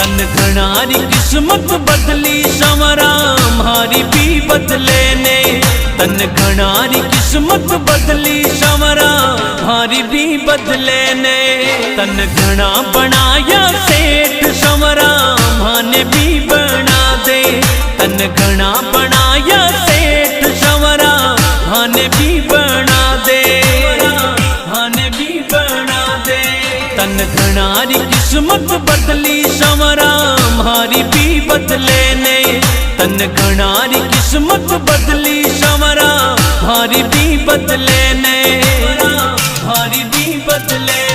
तन घणारी किस्मत बदली संवरा मारी भी बदले ने। तन घणारी किस्मत बदली संवरा मारी भी बदले ने। तन घना बनाया सेठ संवरा माने भी बना दे। तन घना बनाया सेठ संवरा माने भी बना दे। माने भी बना दे। तन घणारी किस्मत बदली संवरा मारी भी बदले ने। तन घणारी किस्मत बदली संवरा मारी भी बदले ने। मारी भी बदले